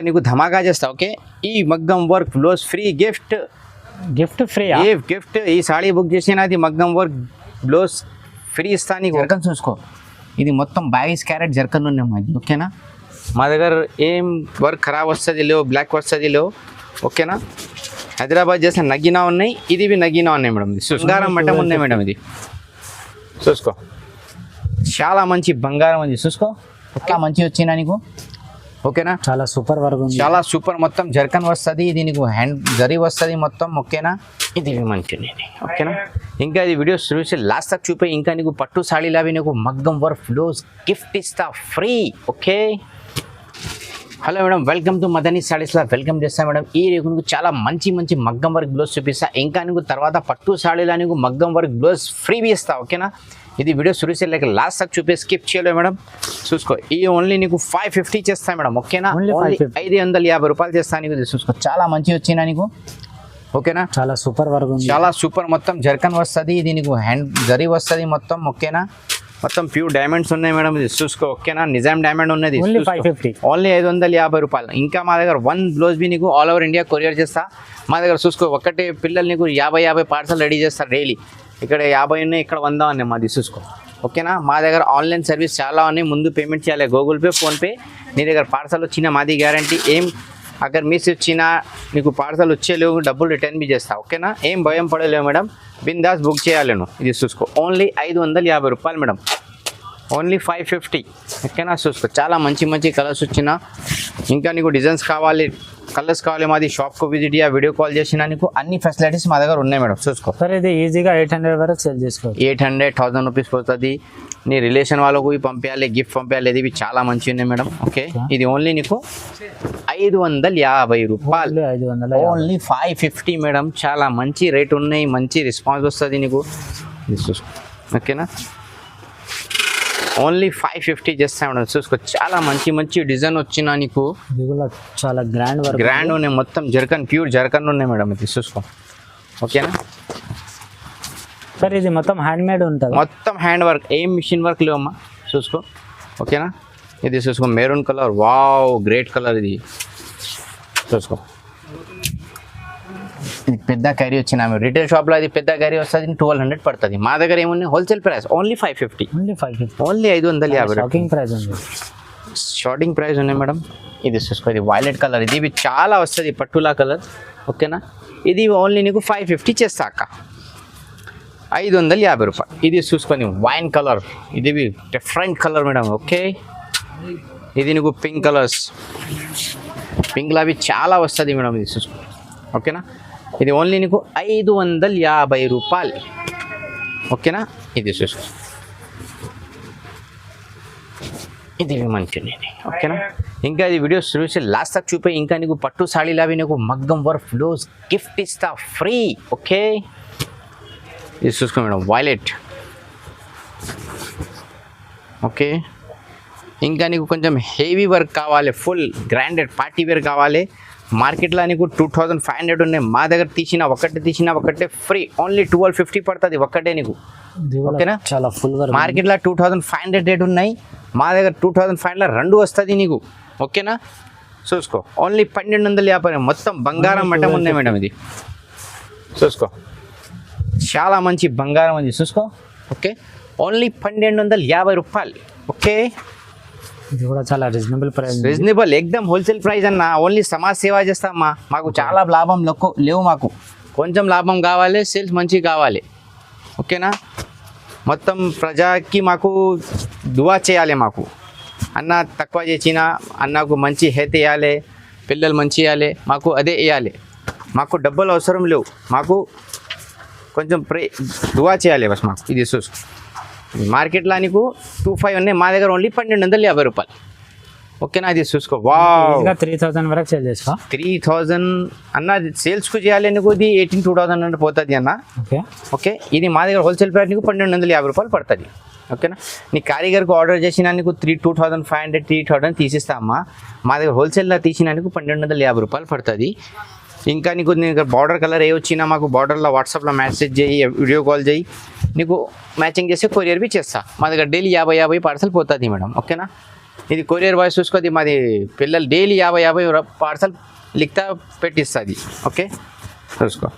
నీకు ధమాకా చేస్తా ఓకే. ఈ మగ్గం work blouse free gift free gift ఈ సాడీ బుక్ చేసినది మగ్గం వర్క్ బ్లౌజ్ ఫ్రీ ఇస్తా నీకు. జర్కన్ చూసుకో, ఇది మొత్తం 22 క్యారెట్ జర్కన్ ఉన్నాయి మాది ఓకేనా. మా దగ్గర ఏం వర్క్ ఖరాబ్ వస్తుంది లేవు, బ్లాక్ వస్తుంది లేవు ఓకేనా. హైదరాబాద్ చేసిన నగ్గినా ఉన్నాయి, ఇది నగ్గినా ఉన్నాయి మేడం. ఇది బంగారం మట్టం ఉన్నాయి మేడం, ఇది చూసుకో చాలా మంచి బంగారం ఉంది చూసుకో. ఒక్క మంచి వచ్చినా నీకు ఓకేనా. చాలా సూపర్ వర్క్ ఉంది, చాలా సూపర్. మొత్తం జర్కన్ వస్తుంది, ఇది నీకు హ్యాండ్ జరీ వస్తుంది మొత్తం ఓకేనా. ఇది మంచిది ఓకేనా. ఇంకా ఇది వీడియో చూసి లాస్ట్ తక్ చూపి, ఇంకా నీకు పట్టు సాడీలు అవి నీకు మగ్గం వర్క్ బ్లౌజ్ గిఫ్ట్ ఇస్తా free okay. Hello madam, welcome to Madani సాడీస్లా వెల్కమ్ చేస్తా మేడం. ఈ నీకు చాలా మంచి మంచి మగ్గం వర్క్ బ్లౌజ్ చూపిస్తా. ఇంకా నీకు తర్వాత పట్టు సాడీలా నీకు మగ్గం వర్క్ బ్లౌజ్ ఫ్రీ ఇస్తా ఓకేనా. ఇది వీడియో చూసి లేక లాస్ట్ తక్ చూపి స్కిప్ చేయలేదు మేడం. చూసుకో, ఈ ఓన్లీ నీకు 550 చేస్తా మేడం ఓకేనా. 550 రూపాయలు చేస్తా నీకు. చూసుకో చాలా మంచి వచ్చినా నీకు ఓకేనా. చాలా సూపర్ వర్క్ ఉంది, చాలా సూపర్. మొత్తం జర్కన్ వస్తుంది, ఇది నీకు హ్యాండ్ జరీ వస్తుంది మొత్తం ఓకేనా. మొత్తం ప్యూర్ డైమండ్స్ ఉన్నాయి మేడం, ఇది చూసుకో ఓకేనా. నిజాం డైమండ్ ఉన్నది ఓన్లీ 550 రూపాయలు. ఇంకా మా దగ్గర 1 బ్లౌజ్ బి నీకు ఆల్ ఓవర్ ఇండియా కొరియర్ చేస్తా. మా దగ్గర చూసుకో ఒకటే పిల్లలు నీకు 50 పార్సల్ రెడీ చేస్తారు డైలీ. ఇక్కడ 50 ఉన్నాయి, ఇక్కడ 100 ఉన్నాయి మాది చూసుకో ఓకేనా. మా దగ్గర ఆన్లైన్ సర్వీస్ చాలా ఉన్నాయి, ముందు పేమెంట్ చేయాలి గూగుల్ పే ఫోన్పే. నీ దగ్గర పార్సల్ వచ్చినా మాది గ్యారంటీ. ఏం అగర్ మిస్ వచ్చినా నీకు పార్సల్ వచ్చేలేవు డబ్బులు రిటర్న్ బి చేస్తా ఓకేనా. ఏం భయం పడలేవు మేడం, బిందాస్ బుక్ చేయాలి నువ్వు. ఇది చూసుకో ఓన్లీ 550 రూపాయలు మేడం, ఓన్లీ 550 ఓకేనా. చూసుకో చాలా మంచి మంచి కలర్స్ వచ్చినా. ఇంకా నీకు డిజైన్స్ కావాలి, కలర్స్ కావాలి, మాది షాప్కు విజిట్ చేయ, వీడియో కాల్ చేసినా నీకు అన్ని ఫెసిలిటీస్ మా దగ్గర ఉన్నాయి మేడం. చూసుకో సార్, ఇది ఈజీగా 800 వరకు సేల్ చేసుకోవచ్చు. 800-1000 రూపీస్ పోతుంది. నీ రిలేషన్ వాళ్ళకు పంపించాలి, గిఫ్ట్ పంపించాలి, ఇది చాలా మంచి ఉన్నాయి మేడం ఓకే. ఇది ఓన్లీ నీకు 550 రూపాయలు, 550 ఓన్లీ 550 మేడం. చాలా మంచి రేట్ ఉన్నాయి, మంచి రెస్పాన్స్ వస్తుంది నీకు. ఇది చూసుకో ఓకేనా, ఓన్లీ 550 చేస్తా మేడం. చూసుకో చాలా మంచి మంచి డిజైన్ వచ్చినా నీకు. ఇది కూడా చాలా గ్రాండ్ ఉన్నాయి, మొత్తం జర్కన్ ప్యూర్ జర్కన్ ఉన్నాయి మేడం. ఇది చూసుకో ఓకేనా. సార్, ఇది మొత్తం హ్యాండ్ మేడ్ ఉంటుంది, మొత్తం హ్యాండ్ వర్క్, ఏం మిషన్ వర్క్ లేవమ్మా. చూసుకో ఓకేనా. ఇది చూసుకో maroon colour, wow great colour. ఇది చూసుకో, ఇది పెద్ద క్యారీ వచ్చిన రిటైల్ షాప్లో అది పెద్ద క్యారీ వస్తుంది 1200 పడుతుంది. మా దగ్గర ఏమున్నాయి wholesale price only 550, only 550. Shocking price ఉంది, షార్టింగ్ ప్రైస్ ఉన్నాయి మేడం. ఇది చూసుకో, ఇది వైలెట్ కలర్, ఇది చాలా వస్తుంది పట్టులా కలర్ ఓకేనా. ఇది ఓన్లీ నీకు 550 చేస్తా అక్క, 550 రూపాయలు. ఇది చూసుకొని వైన్ కలర్, ఇది డిఫరెంట్ కలర్ మేడం ఓకే. ఇది నీకు పింక్ కలర్స్, పింక్లో అవి చాలా వస్తుంది మేడం. ఇది చూసుకో ఓకేనా. ఇది ఓన్లీ నీకు 550 రూపాయలు ఓకేనా. ఇది చూసుకో, ఇది మంచిది ఓకేనా. ఇంకా ఇది వీడియో చూసి లాస్ట్ తక్ చూపి, ఇంకా నీకు పట్టు సాడీలు అవి నీకు మగ్గం వర్క్ బ్లౌజ్ గిఫ్ట్ ఇస్తా ఫ్రీ ఓకే. ఇది చూసుకో మేడం వైలెట్ ఓకే. ఇంకా నీకు కొంచెం హెవీ వర్క్ కావాలి, ఫుల్ గ్రాండెడ్ పార్టీ వేర్ కావాలి, మార్కెట్లో నీకు 2500 ఉన్నాయి. మా దగ్గర తీసిన ఒకటే ఫ్రీ, ఓన్లీ 1250 పడుతుంది ఒకటే నీకు ఓకేనా. చాలా ఫుల్ వర్క్. మార్కెట్లో 2500 రేట్ ఉన్నాయి, మా దగ్గర 2500 2 వస్తుంది నీకు ఓకేనా. చూసుకో ఓన్లీ 1250, మొత్తం బంగారం మట్టం ఉన్నాయి మేడం. ఇది చూసుకో చాలా మంచి బంగారం ఉంది చూసుకో ఓకే. ఓన్లీ 1250 రూపాయలు ఓకే. ఇది కూడా చాలా రీజనబుల్ ప్రైస్, రీజనబుల్ ఎక్దమ్ హోల్సేల్ ప్రైస్ అన్న. ఓన్లీ సమాజ్ సేవ చేస్తామా, మాకు చాలా లాభం లేవు, మాకు కొంచెం లాభం కావాలి, సేల్స్ మంచిగా కావాలి ఓకేనా. మొత్తం ప్రజాకి మాకు దువా చేయాలి, మాకు అన్న తక్కువ చేసినా అన్నకు మంచి హెల్త్ ఇవ్వాలి, పిల్లలు మంచి ఇవ్వాలి, మాకు అదే ఇవ్వాలి. మాకు డబ్బులు అవసరం లేవు, మాకు కొంచెం దువా చేయాలి బస్ మాకు. ఇది చూసుకో మార్కెట్లో నీకు 25 ఉన్నాయి, మా దగ్గర ఓన్లీ 1250 రూపాయలు ఓకేనా. ఇది చూసుకో వావ్ 3000 వరకు సేల్ చేసుకో. 3000 అన్న సేల్స్కు చేయాలి నీకు, ఇది 18-2000 అంటే పోతుంది అన్న ఓకే. ఇది మా దగ్గర హోల్సేల్ ప్రైస్ నీకు 1250 రూపాయలు పడుతుంది ఓకేనా. నీ కారీగర్కి ఆర్డర్ చేసినా నీకు 2500 3000 తీసిస్తా అమ్మా. మా దగ్గర హోల్సేల్లో తీసినా నీకు 1250 రూపాయలు పడుతుంది. ఇంకా నీకు బార్డర్ కలర్ ఏ వచ్చినా మాకు బార్డర్లో వాట్సాప్లో మెసేజ్ చేయి, వీడియో కాల్ చేయి, నీకు మ్యాచింగ్ చేసి కొరియర్ బి చేస్తా. మా దగ్గర డైలీ 50 పార్సల్ పోతుంది మేడం ఓకేనా. ఇది కొరియర్ బాయ్ చూసుకోది మాది పిల్లలు డైలీ 50 పార్సల్ లిక్తా పెట్టిస్తుంది ఓకే చూసుకో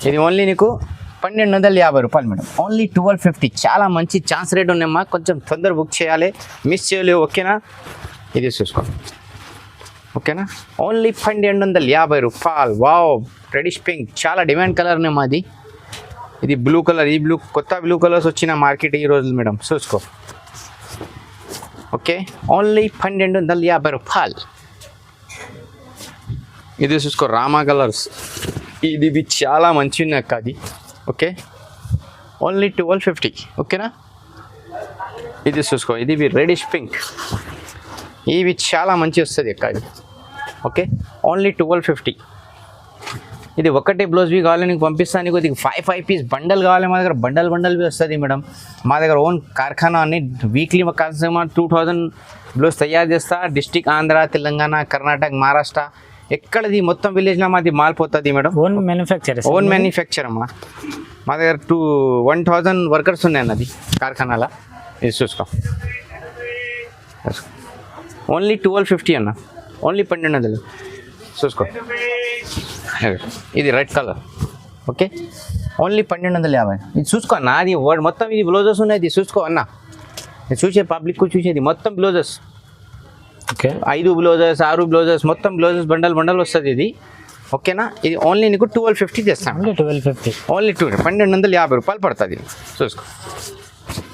ఇది ఓన్లీ నీకు 1250 రూపాయలు మేడం ఓన్లీ 1250 చాలా మంచి ఛాన్స్ రేట్ ఉన్నాయమ్మా కొంచెం తొందర బుక్ చేయాలి మిస్ చేయలేవు ఓకేనా ఇది చూసుకో ఓకేనా ఓన్లీ 1250 రూపాయలు వావ్ రెడిష్ పింక్ చాలా డిమాండ్ కలర్ ఉన్నాయి మాది ఇది బ్లూ కలర్ ఈ బ్లూ కొత్త బ్లూ కలర్స్ వచ్చిన మార్కెట్ ఈ రోజు మేడం చూసుకో ఓకే ఓన్లీ 1250 రూపాయలు ఇది చూసుకో రామా కలర్స్ ఇది చాలా మంచి ఉన్నాయి అక్క అది ఓకే ఓన్లీ 1250 ఓకేనా ఇది చూసుకో ఇది రెడిష్ పింక్ ఇవి చాలా మంచి వస్తుంది అక్క ఇది ఓకే ఓన్లీ 1250 ఇది ఒకటే బ్లౌజ్ బీ కావాలి నీకు పంపిస్తాను నీకు ఇది 5 పీస్ బండల్ కావాలి మా దగ్గర బండల్ బీ వస్తుంది మేడం మా దగ్గర ఓన్ కార్ఖానా అని వీక్లీ కన్స్యూమర్ 2000 బ్లౌజ్ తయారు చేస్తా డిస్టిక్ ఆంధ్ర తెలంగాణ కర్ణాటక మహారాష్ట్ర ఎక్కడది మొత్తం విలేజ్లో మాది మాల్ పోతుంది మేడం ఓన్ మ్యానుఫ్యాక్చర్ అమ్మా మా దగ్గర 1000 వర్కర్స్ ఉన్నాయి అన్నది కార్ఖానాలో ఇది చూసుకో ఓన్లీ 1250 అన్న ఓన్లీ 1200 చూసుకో ఇది రెడ్ కలర్ ఓకే ఓన్లీ 1250 ఇది చూసుకో అన్న అది వర్డ్ మొత్తం ఇది బ్లౌజెస్ ఉన్నాయి ఇది చూసుకో అన్న ఇది చూసే పబ్లిక్కు చూసేది మొత్తం బ్లౌజెస్ ఓకే 5 బ్లౌజెస్ 6 బ్లౌజెస్ మొత్తం బ్లౌజెస్ బండల్ వస్తుంది ఇది ఓకేనా ఇది ఓన్లీ నీకు 1250 చేస్తాను ఓన్లీ 1250 ఓన్లీ 1250 రూపాయలు పడుతుంది చూసుకో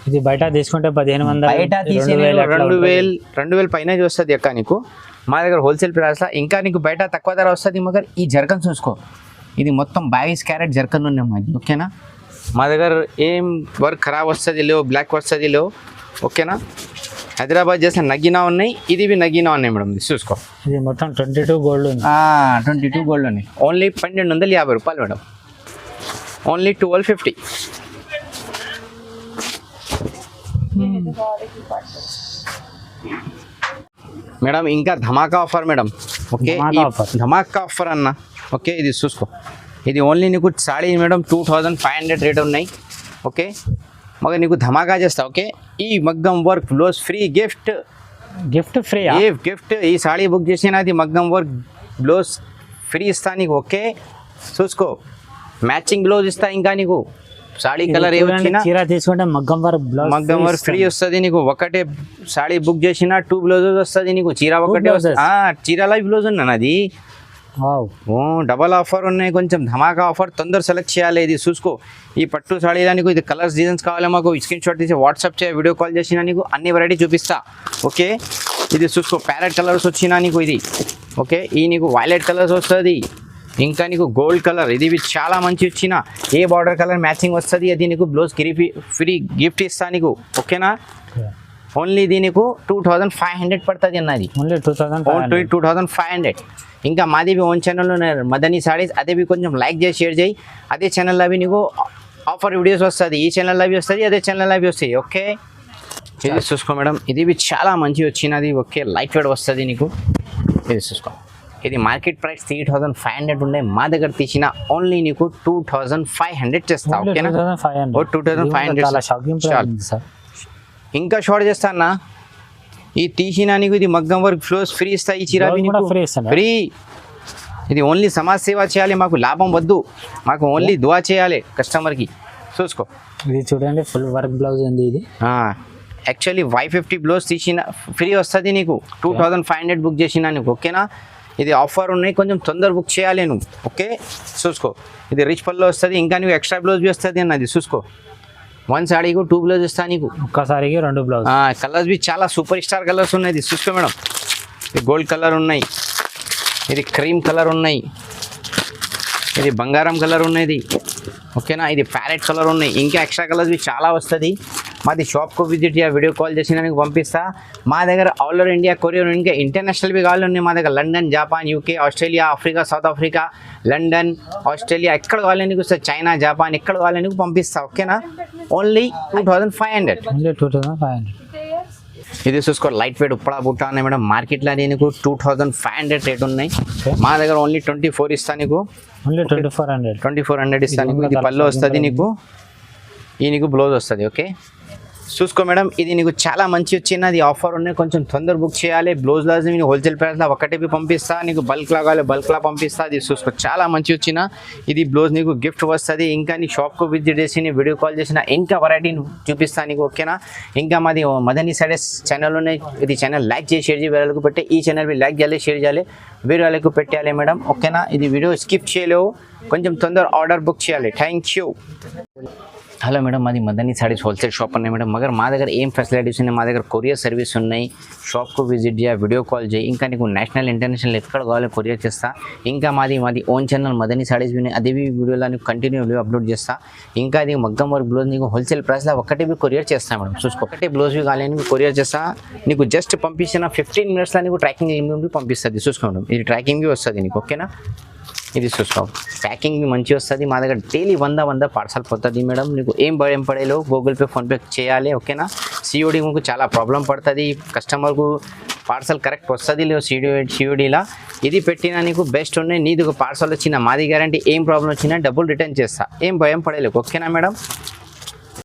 ఇది బయట తీసుకుంటే 1500 బయట తీసి 2000 పైన వస్తుంది అక్క నీకు మా దగ్గర హోల్సేల్ ప్రైస్లో ఇంకా నీకు బయట తక్కువ ధర వస్తుంది మగర్ ఈ జర్కన్ చూసుకో ఇది మొత్తం 22 క్యారెట్ జర్కన్ ఉన్నాయి మాది ఓకేనా మా దగ్గర ఏం వర్క్ ఖరాబ్ వస్తుంది లేవు బ్లాక్ వస్తుంది లేవు ఓకేనా హైదరాబాద్ చేసిన నగ్గినా ఉన్నాయి ఇది నగ్గినా ఉన్నాయి మేడం ఇది చూసుకో ఇది మొత్తం 22 గోల్డ్ ఉంది 22 గోల్డ్ ఉన్నాయి ఓన్లీ 1250 రూపాయలు మేడం ఓన్లీ 1250 మేడం ఇంకా ధమాకా ఆఫర్ మేడం ఓకే ధమాకా ఆఫర్ అన్న ఓకే ఇది చూసుకో ఇది ఓన్లీ నీకు సాడీ మేడం 2500 రేట్ ఉన్నాయి ఓకే మగ నీకు ధమాకా చేస్తా ఓకే ఈ మగ్గం work blouse free gift free gift ఈ సాడీ బుక్ చేసినది మగ్గం వర్క్ బ్లౌజ్ ఫ్రీ ఇస్తా నీకు ఓకే చూసుకో మ్యాచింగ్ బ్లౌజ్ ఇస్తా ఇంకా నీకు సాడీ కలర్ ఏ వచ్చినా చీర తీసుకుంటే మగ్గం వర్క్ ఫ్రీ వస్తుంది నీకు ఒకటే సాడీ బుక్ చేసిన 2 బ్లౌజెస్ వస్తుంది నీకు చీర ఒకటే చీరలా బ్లౌజ్ ఉన్నాను అది డబల్ ఆఫర్ ఉన్నాయి కొంచెం ధమాకా ఆఫర్ తొందర సెలెక్ట్ చేయాలి ఇది చూసుకో ఈ పట్టు సాడీలా నీకు ఇది కలర్స్ డిజైన్స్ కావాలి మాకు స్క్రీన్ షాట్ తీసి వాట్సాప్ చేయ వీడియో కాల్ చేసినా నీకు అన్ని వెరైటీ చూపిస్తా ఓకే ఇది చూసుకో ప్యారెట్ కలర్స్ వచ్చినా నీకు ఇది ఓకే ఈ నీకు వైలెట్ కలర్స్ వస్తుంది ఇంకా నీకు గోల్డ్ కలర్ ఇది చాలా మంచి వచ్చిన ఏ బార్డర్ కలర్ మ్యాచింగ్ వస్తుంది అది నీకు బ్లౌజ్ ఫ్రీ గిఫ్ట్ ఇస్తా నీకు ఓకేనా ఓన్లీ ఇది నీకు 2500 పడుతుంది అన్నది ఓన్లీ 2500 ఇంకా మాది ఓన్ ఛానల్లో మదనీ సారీస్ అదే కొంచెం లైక్ చేసి షేర్ చేయి అదే ఛానల్లో అవి నీకు ఆఫర్ వీడియోస్ వస్తుంది ఈ ఛానల్లో అవి వస్తుంది అదే ఛానల్లో అవి వస్తాయి ఓకే ఇది చూసుకో మేడం ఇది చాలా మంచి వచ్చినది ఓకే లైట్ వెయిట్ వస్తుంది నీకు ఇది చూసుకో ఇది మార్కెట్ ప్రైస్ 3500 ఉండే మా దగ్గర తీసిన ఓన్లీ నీకు 2500 చేస్తా ఓకేనా 2500 ఇంకా షార్ట్ చేస్తా అన్న ఈ తీసిన నీకు ఇది మగ్గం వర్క్ ఫ్లోస్ ఫ్రీ ఇస్తా ఈ చీర ఫ్రీ ఇది ఓన్లీ సమాజ్ సేవ చేయాలి మాకు లాభం వద్దు మాకు ఓన్లీ దువా చేయాలి కస్టమర్కి చూసుకో ఇది చూడండి ఫుల్ వర్క్ బ్లౌజ్ ఉంది ఇది యాక్చువల్లీ 550 బ్లౌజ్ తీసిన ఫ్రీ వస్తుంది నీకు 2500 బుక్ చేసిన నీకు ఓకేనా ఇది ఆఫర్ ఉన్నాయి కొంచెం తొందర బుక్ చేయాలి నువ్వు ఓకే చూసుకో ఇది రిచ్ పల్లో వస్తుంది ఇంకా నీకు ఎక్స్ట్రా బ్లౌజ్ బి వస్తుంది అన్నది చూసుకో 1 సాడీకు 2 బ్లౌజ్ ఇస్తా నీకు ఒక్కసారికి 2 బ్లౌజ్ కలర్స్ బి చాలా సూపర్ స్టార్ కలర్స్ ఉన్నాయి ఇది చూసుకో మేడం ఇది గోల్డ్ కలర్ ఉన్నాయి ఇది క్రీమ్ కలర్ ఉన్నాయి ఇది బంగారం కలర్ ఉన్నది ఓకేనా ఇది ప్యారెట్ కలర్ ఉన్నాయి ఇంకా ఎక్స్ట్రా కలర్స్ బి చాలా వస్తుంది మాది షాప్కు విజిట్ చేయ వీడియో కాల్ చేసి నేను పంపిస్తా మా దగ్గర ఆల్ ఓవర్ ఇండియా కొరియర్ ఇంకా ఇంటర్నేషనల్ బి కావాలి ఉన్నాయి మా దగ్గర London Japan UK Australia Africa south Africa London Australia ఎక్కడ కావాలి నీకు వస్తుంది చైనా జపాన్ ఎక్కడ కావాలి నీకు పంపిస్తా ఓకేనా ఓన్లీ 2500 ఇది చూసుకో లైట్ వెయిట్ ఉప్పడా బుట్ట ఉన్నాయి మేడం మార్కెట్లో నీకు 2500 రేట్ ఉన్నాయి మా దగ్గర ఓన్లీ 24 ఇస్తా నీకు ఓన్లీ 2400 ఇస్తా నీకు ఇది పళ్ళు వస్తుంది నీకు ఈ నీకు బ్లౌజ్ వస్తుంది ఓకే చూసుకో మేడం, ఇది నీకు చాలా మంచి వచ్చినది ఆఫర్ ఉన్నాయి, కొంచెం తొందర బుక్ చేయాలి. బ్లౌజ్ లాజ్ నేను హోల్సేల్ ప్రైస్లో ఒకటి పంపిస్తా, నీకు బల్క్లా కావాలి బల్క్లా పంపిస్తా. అది చూసుకో చాలా మంచి వచ్చిన ఇది బ్లౌజ్ నీకు గిఫ్ట్ వస్తుంది. ఇంకా నీ షాప్కు విజిట్ చేసి నీ వీడియో కాల్ చేసిన ఇంకా వెరైటీని చూపిస్తాను నీకు, ఓకేనా. ఇంకా మాది మదనీ సారీస్ ఛానల్ ఉన్నాయి, ఇది ఛానల్ లైక్ చేసి షేర్ చేసి వేరే వాళ్ళకు పెట్టి, ఈ ఛానల్ भी లైక్ చేయాలి షేర్ చేయాలి వేరే వాళ్ళకు పెట్టాలి మేడం, ఓకేనా. ఇది వీడియో స్కిప్ చేయలేవు, కొంచెం తొందర ఆర్డర్ బుక్ చేయాలి. Thank you. హలో మేడం, మాది మదనీ సారీస్ హోల్సేల్ షాప్ ఉన్నాయి మేడం. మగర్ మా దగ్గర ఏం ఫెసిలిటీస్ ఉన్నాయి, మా దగ్గర కొరియర్ సర్వీస్ ఉన్నాయి. షాప్కు విజిట్ చేయ, వీడియో కాల్ చేయి. ఇంకా నీకు నేషనల్ ఇంటర్నేషనల్ ఎక్కడ కావాలో కొరియర్ చేస్తా. ఇంకా మాది ఓన్ ఛానల్ మదనీ సారీస్ విని అదే వీడియోలో నీకు కంటిన్యూ అప్లోడ్ చేస్తా. ఇంకా అది మగ్గం వర్క్ బ్లౌజ్ నీకు హోల్సేల్ ప్రైస్లో ఒకటి కొరియర్ చేస్తా మేడం. చూసుకో, ఒకటి బ్లౌజ్ కావాలి నీకు కొరియర్ చేస్తా. నీకు జస్ట్ పంపించిన 15 minutesలో నీకు ట్రాకింగ్ పంపిస్తుంది. చూసుకో మేడం, ఇది ట్రాకింగ్ వస్తుంది నీకు, ఓకేనా. ఇది చూసుకో, ప్యాకింగ్ మంచి వస్తుంది. మా దగ్గర డైలీ 100 పార్సల్ పోతుంది మేడం. నీకు ఏం పడేలో గూగుల్ పే ఫోన్పే చేయాలి, ఓకేనా. సిఓడి మీకు చాలా ప్రాబ్లం పడుతుంది, కస్టమర్కు పార్సల్ కరెక్ట్ వస్తుంది లేదు సిఓడిలా. ఇది పెట్టినా నీకు బెస్ట్ ఉన్నాయి. నీది ఒక పార్సల్ వచ్చిన మాది గ్యారంటీ, ఏం ప్రాబ్లం వచ్చినా డబ్బులు రిటర్న్ చేస్తా, ఏం భయం పడేలేదు, ఓకేనా మేడం.